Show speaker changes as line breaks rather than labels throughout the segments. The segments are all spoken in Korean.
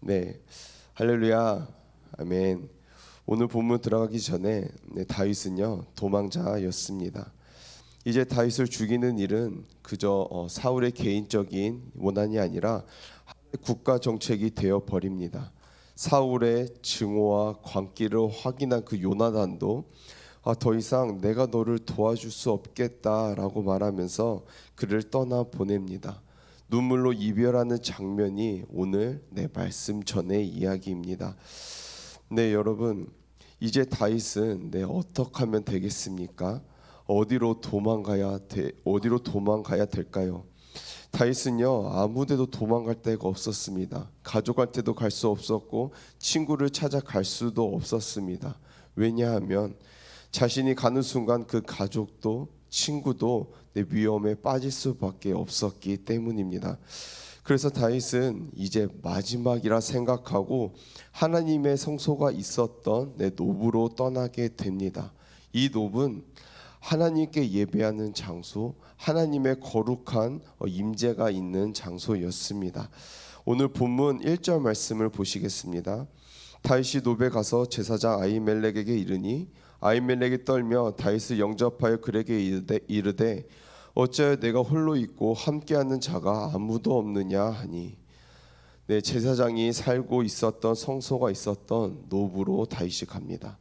네, 할렐루야, 아멘. 오늘 본문 들어가기 전에 다윗은요 도망자였습니다. 이제 다윗을 죽이는 일은 그저 사울의 개인적인 원한이 아니라 국가 정책이 되어 버립니다. 사울의 증오와 광기를 확인한 그 요나단도 더 이상 내가 너를 도와줄 수 없겠다라고 말하면서 그를 떠나 보냅니다. 눈물로 이별하는 장면이 오늘 내 말씀 전의 이야기입니다. 네, 여러분, 이제 다윗은 어떻게 하면 되겠습니까? 어디로 도망가야 될까요? 다윗은요 아무데도 도망갈 데가 없었습니다. 가족한테도 갈 수 없었고 친구를 찾아갈 수도 없었습니다. 왜냐하면 자신이 가는 순간 그 가족도 친구도 위험에 빠질 수밖에 없었기 때문입니다. 그래서 다윗은 이제 마지막이라 생각하고 하나님의 성소가 있었던 노브로 떠나게 됩니다. 이 노브는 하나님께 예배하는 장소, 하나님의 거룩한 임재가 있는 장소였습니다. 오늘 본문 1절 말씀을 보시겠습니다. 다윗이 노베 가서 제사장 아히멜렉에게 이르니 아히멜렉이 떨며 다윗을 영접하여 그에게 이르되 어찌하여 내가 홀로 있고 함께하는 자가 아무도 없느냐 하니. 제사장이 살고 있었던 성소가 있었던 노브로 다윗이 갑니다.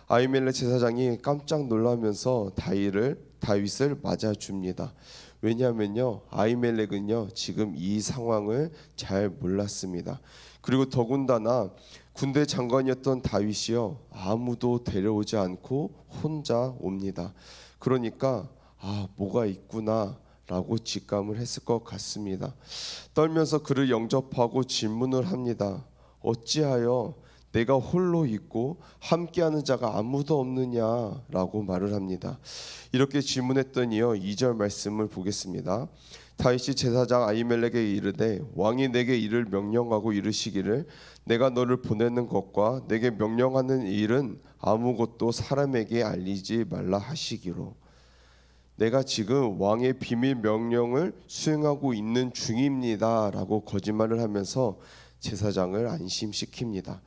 아히멜렉 제사장이 깜짝 놀라면서 다윗을 맞아줍니다. 왜냐하면요 아히멜렉은요 지금 이 상황을 잘 몰랐습니다. 그리고 더군다나 군대 장관이었던 다윗이요 아무도 데려오지 않고 혼자 옵니다. 그러니까 뭐가 있구나 라고 직감을 했을 것 같습니다. 떨면서 그를 영접하고 질문을 합니다. 어찌하여 내가 홀로 있고 함께하는 자가 아무도 없느냐라고 말을 합니다. 이렇게 질문했더니요 2절 말씀을 보겠습니다. 다윗이 제사장 아히멜렉에게 이르되 왕이 내게 이를 명령하고 이르시기를 내가 너를 보내는 것과 내게 명령하는 일은 아무것도 사람에게 알리지 말라 하시기로. 내가 지금 왕의 비밀 명령을 수행하고 있는 중입니다 라고 거짓말을 하면서 제사장을 안심시킵니다.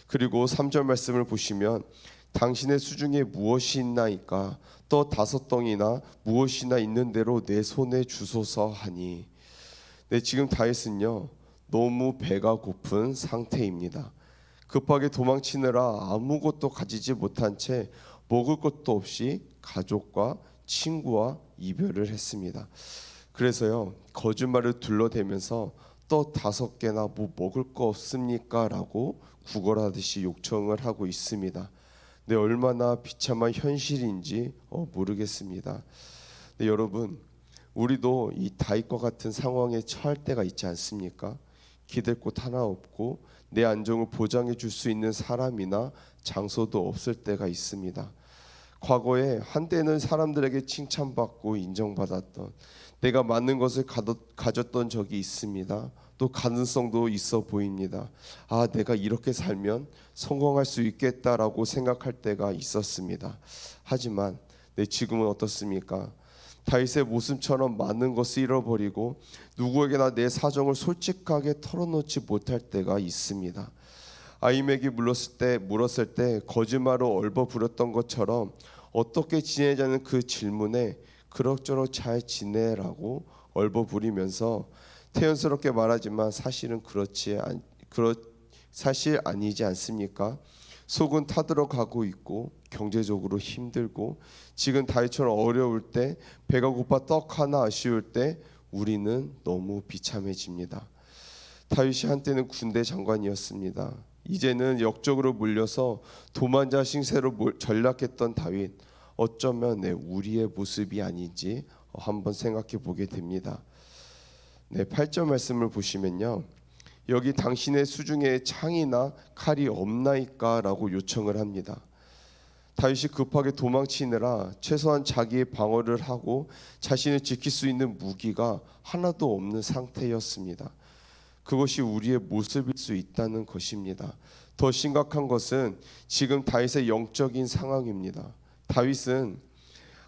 그리고 3절 말씀을 보시면 당신의 수중에 무엇이 있나이까 또 5덩이나 무엇이나 있는 대로 내 손에 주소서 하니. 지금 다윗은요 너무 배가 고픈 상태입니다. 급하게 도망치느라 아무것도 가지지 못한 채 먹을 것도 없이 가족과 친구와 이별을 했습니다. 그래서요 거짓말을 둘러대면서 또 5개나 뭐 먹을 거 없습니까? 라고 구걸하듯이 요청을 하고 있습니다. 얼마나 비참한 현실인지 모르겠습니다. 여러분, 우리도 이 다윗과 같은 상황에 처할 때가 있지 않습니까? 기댈 곳 하나 없고 내 안정을 보장해 줄 수 있는 사람이나 장소도 없을 때가 있습니다. 과거에 한때는 사람들에게 칭찬받고 인정받았던 내가 많은 것을 가졌던 적이 있습니다. 또 가능성도 있어 보입니다. 내가 이렇게 살면 성공할 수 있겠다라고 생각할 때가 있었습니다. 하지만 지금은 어떻습니까? 다윗의 모습처럼 많은 것을 잃어버리고 누구에게나 내 사정을 솔직하게 털어놓지 못할 때가 있습니다. 아히멜렉이 물었을 때 거짓말로 얼버무렸던 것처럼 어떻게 지내자는 그 질문에 그럭저럭 잘 지내라고 얼버무리면서 태연스럽게 말하지만 사실은 사실 아니지 않습니까? 속은 타들어가고 있고 경제적으로 힘들고 지금 다윗처럼 어려울 때 배가 고파 떡 하나 아쉬울 때 우리는 너무 비참해집니다. 다윗이 한때는 군대 장관이었습니다. 이제는 역적으로 물려서 도망자 신세로 전락했던 다윗, 어쩌면 우리의 모습이 아닌지 한번 생각해 보게 됩니다. 8절 말씀을 보시면요 여기 당신의 수중에 창이나 칼이 없나이까 라고 요청을 합니다. 다윗이 급하게 도망치느라 최소한 자기의 방어를 하고 자신을 지킬 수 있는 무기가 하나도 없는 상태였습니다. 그것이 우리의 모습일 수 있다는 것입니다. 더 심각한 것은 지금 다윗의 영적인 상황입니다. 다윗은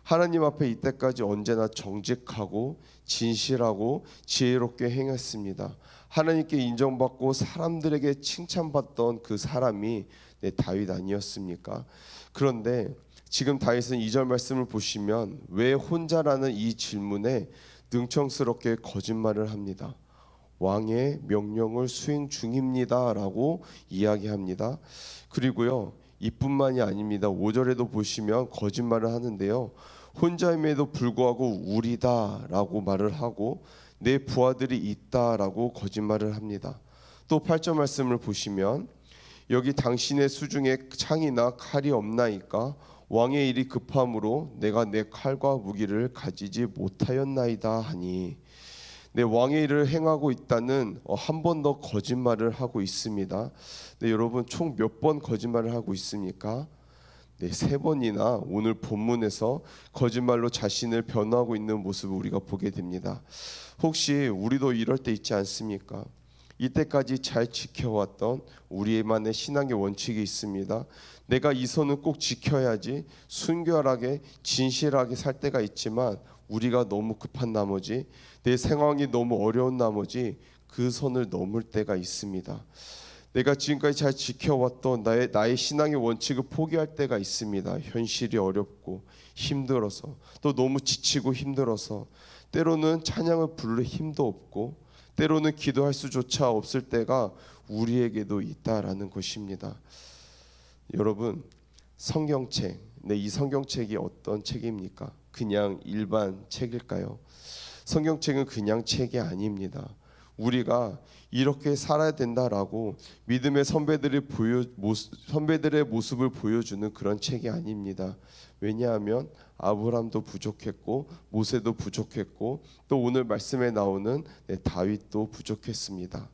하나님 앞에 이때까지 언제나 정직하고 진실하고 지혜롭게 행했습니다. 하나님께 인정받고 사람들에게 칭찬받던 그 사람이 다윗 아니었습니까? 그런데 지금 다윗은 2절 말씀을 보시면 왜 혼자라는 이 질문에 능청스럽게 거짓말을 합니다. 왕의 명령을 수행 중입니다라고 이야기합니다. 그리고요, 이뿐만이 아닙니다. 5절에도 보시면 거짓말을 하는데요, 혼자임에도 불구하고 우리다라고 말을 하고 내 부하들이 있다라고 거짓말을 합니다. 또 8절 말씀을 보시면 여기 당신의 수중에 창이나 칼이 없나이까 왕의 일이 급함으로 내가 내 칼과 무기를 가지지 못하였나이다 하니, 네, 왕의 일을 행하고 있다는 한 번 더 거짓말을 하고 있습니다. 네, 여러분 총 몇 번 거짓말을 하고 있습니까? 네, 3번이나 오늘 본문에서 거짓말로 자신을 변호하고 있는 모습을 우리가 보게 됩니다. 혹시 우리도 이럴 때 있지 않습니까? 이때까지 잘 지켜왔던 우리만의 신앙의 원칙이 있습니다. 내가 이 선은 꼭 지켜야지, 순결하게 진실하게 살 때가 있지만 우리가 너무 급한 나머지, 내 상황이 너무 어려운 나머지 그 선을 넘을 때가 있습니다. 내가 지금까지 잘 지켜왔던 나의 신앙의 원칙을 포기할 때가 있습니다. 현실이 어렵고 힘들어서, 또 너무 지치고 힘들어서, 때로는 찬양을 부를 힘도 없고 때로는 기도할 수조차 없을 때가 우리에게도 있다라는 것입니다. 여러분, 성경책, 이 성경책이 어떤 책입니까? 그냥 일반 책일까요? 성경책은 그냥 책이 아닙니다. 우리가 이렇게 살아야 된다라고 믿음의 선배들의 모습을 보여주는 그런 책이 아닙니다. 왜냐하면 아브라함도 부족했고 모세도 부족했고 또 오늘 말씀에 나오는 다윗도 부족했습니다.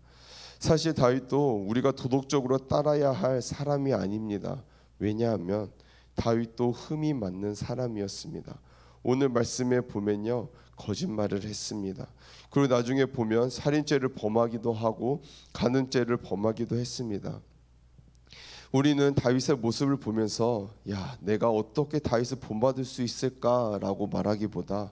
사실 다윗도 우리가 도덕적으로 따라야 할 사람이 아닙니다. 왜냐하면 다윗도 흠이 맞는 사람이었습니다. 오늘 말씀에 보면요, 거짓말을 했습니다. 그리고 나중에 보면 살인죄를 범하기도 하고 간음죄를 범하기도 했습니다. 우리는 다윗의 모습을 보면서 야, 내가 어떻게 다윗을 본받을 수 있을까라고 말하기보다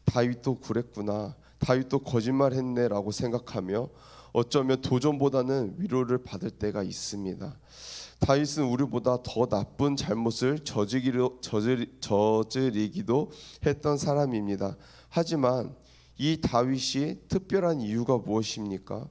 다윗도 그랬구나, 다윗도 거짓말했네라고 생각하며 어쩌면 도전보다는 위로를 받을 때가 있습니다. 다윗은 우리보다 더 나쁜 잘못을 저지르기도 했던 사람입니다. 하지만 이 다윗이 특별한 이유가 무엇입니까?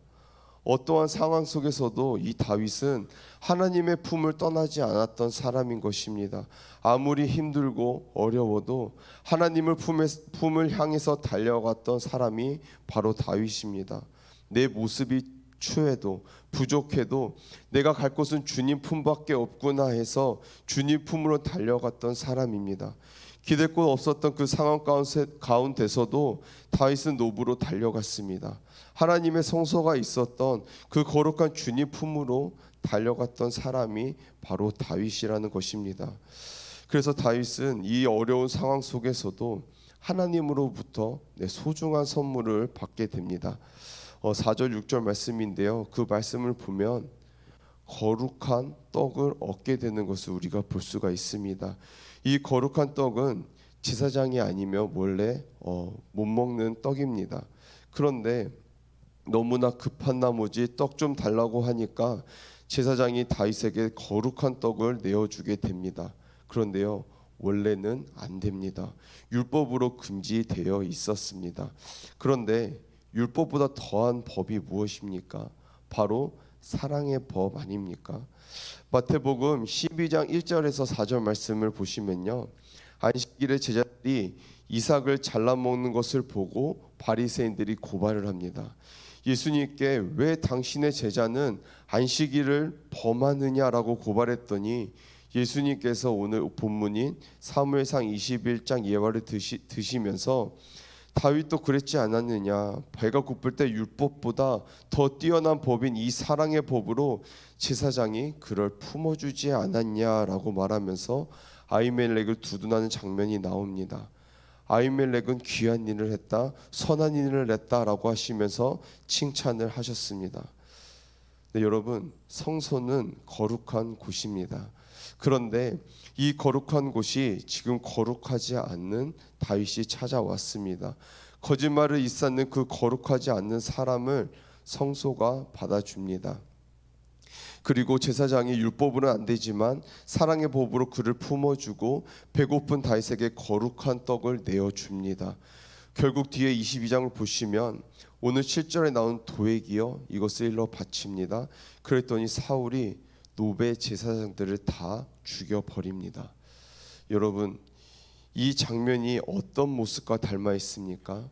어떠한 상황 속에서도 이 다윗은 하나님의 품을 떠나지 않았던 사람인 것입니다. 아무리 힘들고 어려워도 하나님을 품을 향해서 달려갔던 사람이 바로 다윗입니다. 내 모습이 추해도 부족해도 내가 갈 곳은 주님 품밖에 없구나 해서 주님 품으로 달려갔던 사람입니다. 기댈 곳 없었던 그 상황 가운데서도 다윗은 노브로 달려갔습니다. 하나님의 성소가 있었던 그 거룩한 주님 품으로 달려갔던 사람이 바로 다윗이라는 것입니다. 그래서 다윗은 이 어려운 상황 속에서도 하나님으로부터 소중한 선물을 받게 됩니다. 4절 6절 말씀인데요, 그 말씀을 보면 거룩한 떡을 얻게 되는 것을 우리가 볼 수가 있습니다. 이 거룩한 떡은 제사장이 아니면 원래 못 먹는 떡입니다. 그런데 너무나 급한 나머지 떡 좀 달라고 하니까 제사장이 다윗에게 거룩한 떡을 내어주게 됩니다. 그런데요, 원래는 안 됩니다. 율법으로 금지되어 있었습니다. 그런데 율법보다 더한 법이 무엇입니까? 바로 사랑의 법 아닙니까? 마태복음 12장 1절에서 4절 말씀을 보시면요, 안식일에 제자들이 이삭을 잘라 먹는 것을 보고 바리새인들이 고발을 합니다. 예수님께 왜 당신의 제자는 안식일을 범하느냐라고 고발했더니 예수님께서 오늘 본문인 사무엘상 21장 예화를 드시면서 다윗도 그랬지 않았느냐, 배가 고플 때 율법보다 더 뛰어난 법인 이 사랑의 법으로 제사장이 그를 품어주지 않았냐라고 말하면서 아히멜렉을 두둔하는 장면이 나옵니다. 아히멜렉은 귀한 일을 했다, 선한 일을 했다라고 하시면서 칭찬을 하셨습니다. 네, 여러분, 성소는 거룩한 곳입니다. 그런데 이 거룩한 곳이 지금 거룩하지 않는 다윗이 찾아왔습니다. 거짓말을 일삼는 그 거룩하지 않는 사람을 성소가 받아줍니다. 그리고 제사장이 율법으로는 안 되지만 사랑의 법으로 그를 품어주고 배고픈 다윗에게 거룩한 떡을 내어줍니다. 결국 뒤에 22장을 보시면 오늘 7절에 나온 도액이요 이것을 일러 바칩니다. 그랬더니 사울이 노베 제사장들을 다 죽여버립니다. 여러분, 이 장면이 어떤 모습과 닮아 있습니까?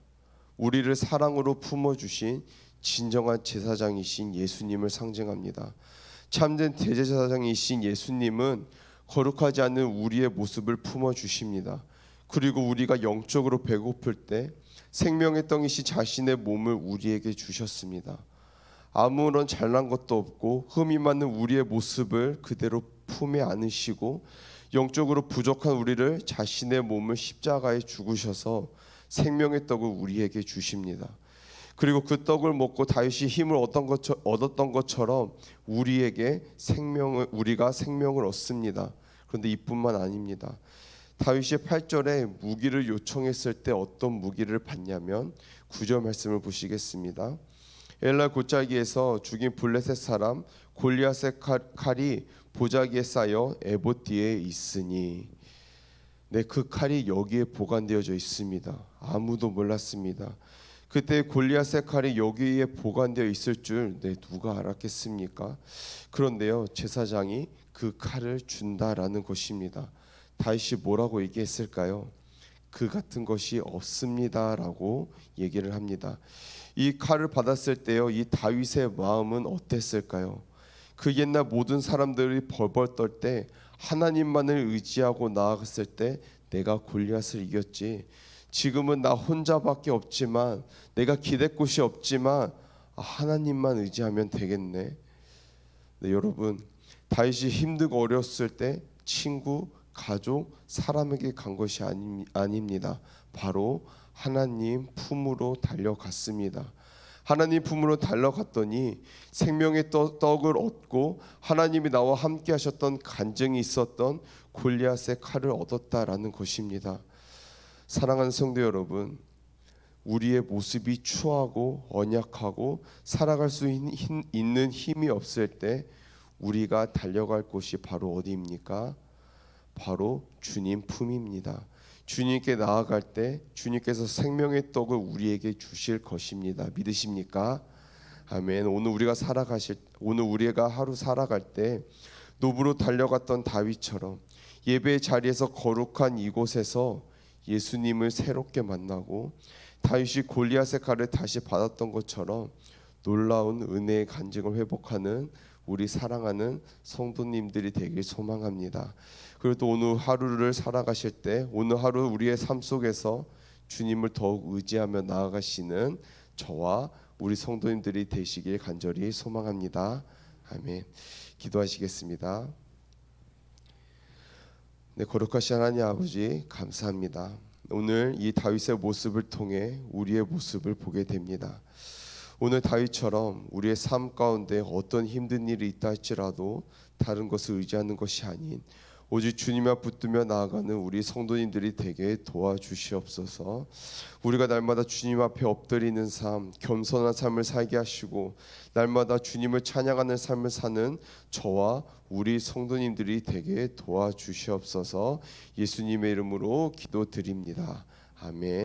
우리를 사랑으로 품어주신 진정한 제사장이신 예수님을 상징합니다. 참된 대제사장이신 예수님은 거룩하지 않은 우리의 모습을 품어주십니다. 그리고 우리가 영적으로 배고플 때 생명의 떡이신 자신의 몸을 우리에게 주셨습니다. 아무런 잘난 것도 없고 흠이 많은 우리의 모습을 그대로 품에 안으시고 영적으로 부족한 우리를 자신의 몸을 십자가에 죽으셔서 생명의 떡을 우리에게 주십니다. 그리고 그 떡을 먹고 다윗이 힘을 얻었던 것처럼 우리가 생명을 얻습니다. 그런데 이뿐만 아닙니다. 다윗이 8절에 무기를 요청했을 때 어떤 무기를 받냐면 9절 말씀을 보시겠습니다. 엘라 골짜기에서 죽인 블레셋 사람 골리앗의 칼이 보자기에 쌓여 에봇 뒤에 있으니, 네, 그 칼이 여기에 보관되어져 있습니다. 아무도 몰랐습니다. 그때 골리앗의 칼이 여기에 보관되어 있을 줄 누가 알았겠습니까? 그런데요, 제사장이 그 칼을 준다라는 것입니다. 다윗이 뭐라고 얘기했을까요? 그 같은 것이 없습니다라고 얘기를 합니다. 이 칼을 받았을 때요, 이 다윗의 마음은 어땠을까요? 그 옛날 모든 사람들이 벌벌 떨 때 하나님만을 의지하고 나아갔을 때 내가 골리앗을 이겼지, 지금은 나 혼자밖에 없지만, 내가 기댈 곳이 없지만 하나님만 의지하면 되겠네. 네, 여러분, 다윗이 힘들고 어려웠을 때 친구, 가족, 사람에게 간 것이 아닙니다. 바로 하나님 품으로 달려갔습니다. 하나님 품으로 달려갔더니 생명의 떡을 얻고 하나님이 나와 함께 하셨던 간증이 있었던 골리앗의 칼을 얻었다라는 것입니다. 사랑하는 성도 여러분, 우리의 모습이 추하고 언약하고 살아갈 수 있는 힘이 없을 때 우리가 달려갈 곳이 바로 어디입니까? 바로 주님 품입니다. 주님께 나아갈 때 주님께서 생명의 떡을 우리에게 주실 것입니다. 믿으십니까? 아멘. 오늘 우리가 하루 살아갈 때 노브로 달려갔던 다윗처럼 예배의 자리에서 거룩한 이곳에서 예수님을 새롭게 만나고 다윗이 골리앗의 칼을 다시 받았던 것처럼 놀라운 은혜의 간증을 회복하는 우리 사랑하는 성도님들이 되길 소망합니다. 그리고 또 오늘 하루를 살아가실 때 오늘 하루 우리의 삶 속에서 주님을 더욱 의지하며 나아가시는 저와 우리 성도님들이 되시길 간절히 소망합니다. 아멘. 기도하시겠습니다. 네, 거룩하신 하나님 아버지, 감사합니다. 오늘 이 다윗의 모습을 통해 우리의 모습을 보게 됩니다. 오늘 다윗처럼 우리의 삶 가운데 어떤 힘든 일이 있다 할지라도 다른 것을 의지하는 것이 아닌 오직 주님만 붙들며 나아가는 우리 성도님들이 되게 도와주시옵소서. 우리가 날마다 주님 앞에 엎드리는 삶, 겸손한 삶을 살게 하시고 날마다 주님을 찬양하는 삶을 사는 저와 우리 성도님들이 되게 도와주시옵소서. 예수님의 이름으로 기도드립니다. 아멘.